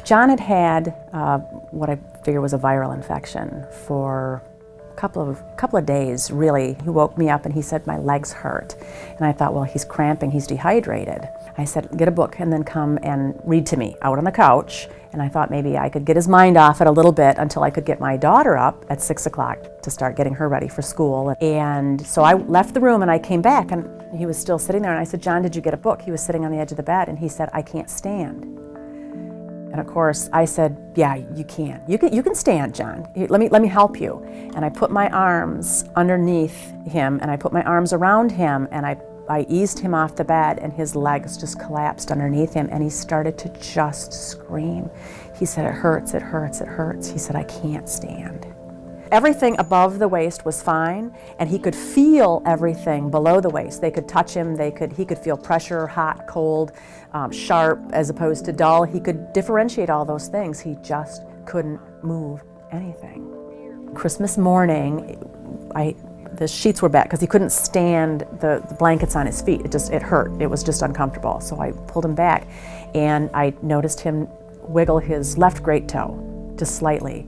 John had had what I figure was a viral infection for a couple of days, really. He woke me up and he said, "My legs hurt." And I thought, well, he's cramping, he's dehydrated. I said, "Get a book and then come and read to me out on the couch." And I thought maybe I could get his mind off it a little bit until I could get my daughter up at 6 o'clock to start getting her ready for school. And so I left the room and I came back and he was still sitting there, and I said, "John, did you get a book?" He was sitting on the edge of the bed and he said, "I can't stand." And of course I said, "Yeah, you can. You can stand, John. Let me help you." And I put my arms underneath him and I put my arms around him and I eased him off the bed, and his legs just collapsed underneath him and he started to just scream. He said, "It hurts, it hurts, it hurts." He said, "I can't stand." Everything above the waist was fine, and he could feel everything below the waist. They could touch him, he could feel pressure, hot, cold, sharp as opposed to dull. He could differentiate all those things. He just couldn't move anything. Christmas morning, the sheets were back because he couldn't stand the blankets on his feet. It hurt. It was just uncomfortable. So I pulled him back, and I noticed him wiggle his left great toe just slightly.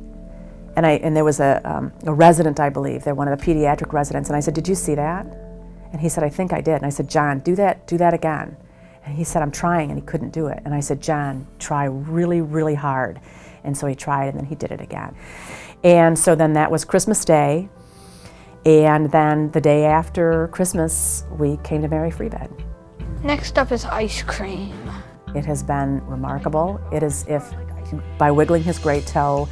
And there was a resident, I believe, they're one of the pediatric residents, and I said, "Did you see that?" And he said, "I think I did." And I said, "John, do that again." And he said, "I'm trying," and he couldn't do it. And I said, "John, try really, really hard." And so he tried, and then he did it again. And so then that was Christmas Day, and then the day after Christmas, we came to Mary Free Bed. Next up is ice cream. It has been remarkable. It is if, by wiggling his great toe,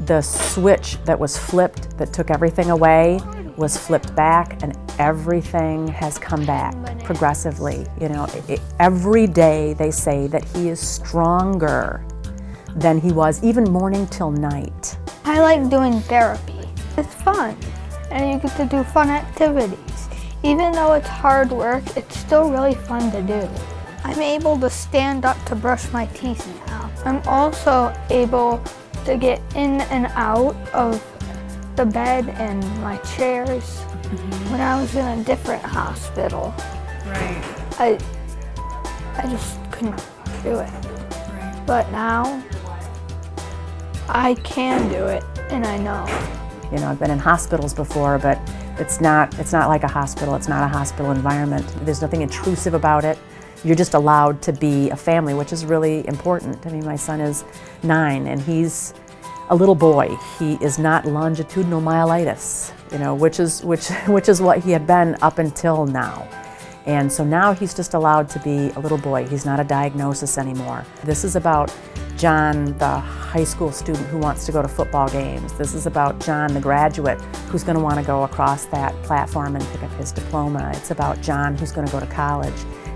the switch that was flipped, that took everything away, was flipped back, and everything has come back progressively. You know, every day they say that he is stronger than he was, even morning till night. I like doing therapy. It's fun, and you get to do fun activities. Even though it's hard work, it's still really fun to do. I'm able to stand up to brush my teeth now. I'm also able to get in and out of the bed and my chairs. When I was in a different hospital, Right. I just couldn't do it. Right. But now I can do it, and I know. You know, I've been in hospitals before, but it's not like a hospital. It's not a hospital environment. There's nothing intrusive about it. You're just allowed to be a family, which is really important. I mean, my son is 9 and he's a little boy. He is not longitudinal myelitis, you know, which is what he had been up until now. And so now he's just allowed to be a little boy. He's not a diagnosis anymore. This is about John, the high school student who wants to go to football games. This is about John, the graduate, who's going to want to go across that platform and pick up his diploma. It's about John, who's going to go to college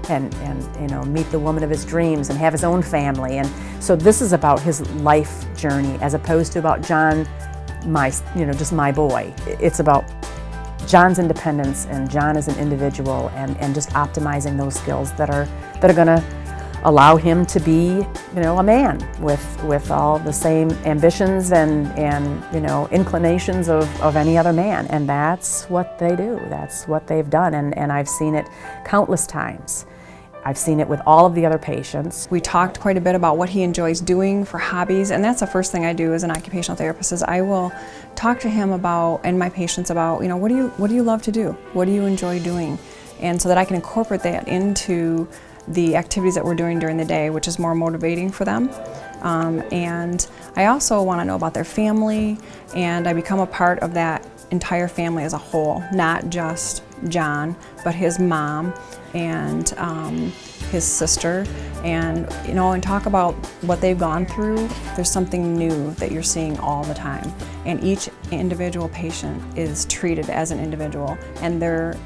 and you know, meet the woman of his dreams and have his own family. And so this is about his life journey, as opposed to about John, just my boy. It's about John's independence and John as an individual, and just optimizing those skills that are going to allow him to be, you know, a man with all the same ambitions and you know, inclinations of any other man. And that's what they do. That's what they've done. And I've seen it countless times. I've seen it with all of the other patients. We talked quite a bit about what he enjoys doing for hobbies, and that's the first thing I do as an occupational therapist, is I will talk to him about, and my patients about, you know, what do you love to do? What do you enjoy doing? And so that I can incorporate that into the activities that we're doing during the day, which is more motivating for them. And I also want to know about their family, and I become a part of that entire family as a whole, not just John, but his mom and his sister, and you know, and talk about what they've gone through. There's something new that you're seeing all the time, and each individual patient is treated as an individual, and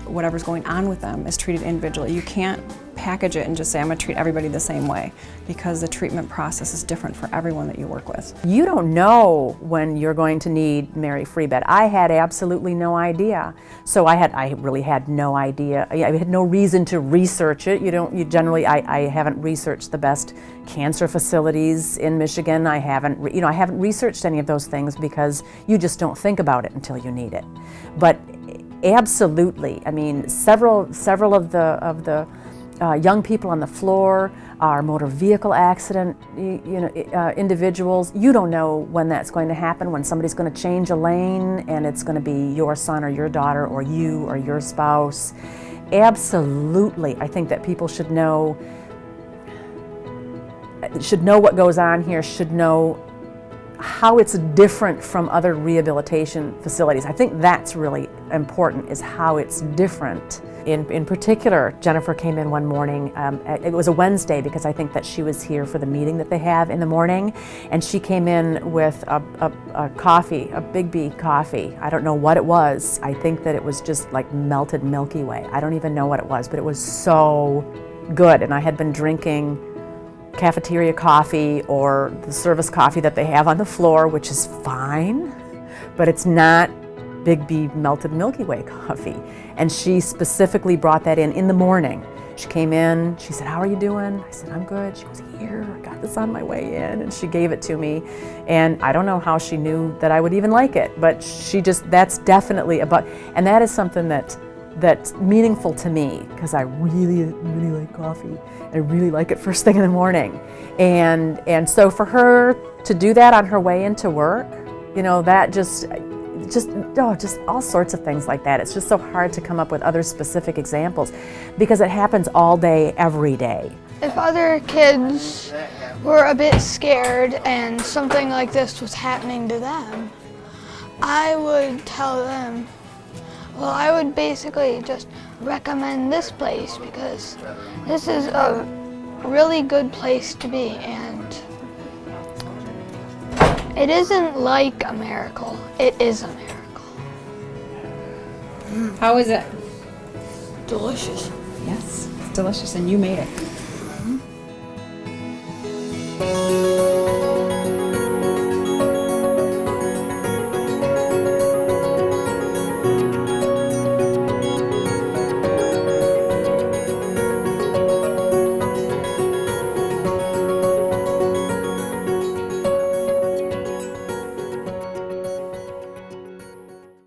whatever's going on with them is treated individually. You can't package it and just say, I'm going to treat everybody the same way, because the treatment process is different for everyone that you work with. You don't know when you're going to need Mary Free Bed. I had absolutely no idea. So I really had no idea. I had no reason to research it. I haven't researched the best cancer facilities in Michigan. I haven't researched any of those things, because you just don't think about it until you need it. But absolutely, I mean, several of the young people on the floor, are motor vehicle accident individuals. You don't know when that's going to happen, when somebody's going to change a lane and it's going to be your son or your daughter or you or your spouse. Absolutely, I think that people should know what goes on here, should know how it's different from other rehabilitation facilities. I think that's really important, is how it's different. In particular, Jennifer came in one morning, it was a Wednesday because I think that she was here for the meeting that they have in the morning, and she came in with a coffee, a Big B coffee. I don't know what it was. I think that it was just like melted Milky Way. I don't even know what it was, but it was so good. And I had been drinking cafeteria coffee or the service coffee that they have on the floor, which is fine, but it's not Big B melted Milky Way coffee. And she specifically brought that in the morning. She came in, she said, "How are you doing?" I said, "I'm good." She goes, "Here, I got this on my way in," and she gave it to me. And I don't know how she knew that I would even like it, but that's definitely and that is something that's meaningful to me, because I really, really like coffee. I really like it first thing in the morning. And so for her to do that on her way into work, that just all sorts of things like that. It's just so hard to come up with other specific examples because it happens all day, every day. If other kids were a bit scared and something like this was happening to them, I would tell them, well, I would basically just recommend this place because this is a really good place to be, and it isn't like a miracle, it is a miracle. How is it? Delicious. Yes, it's delicious, and you made it.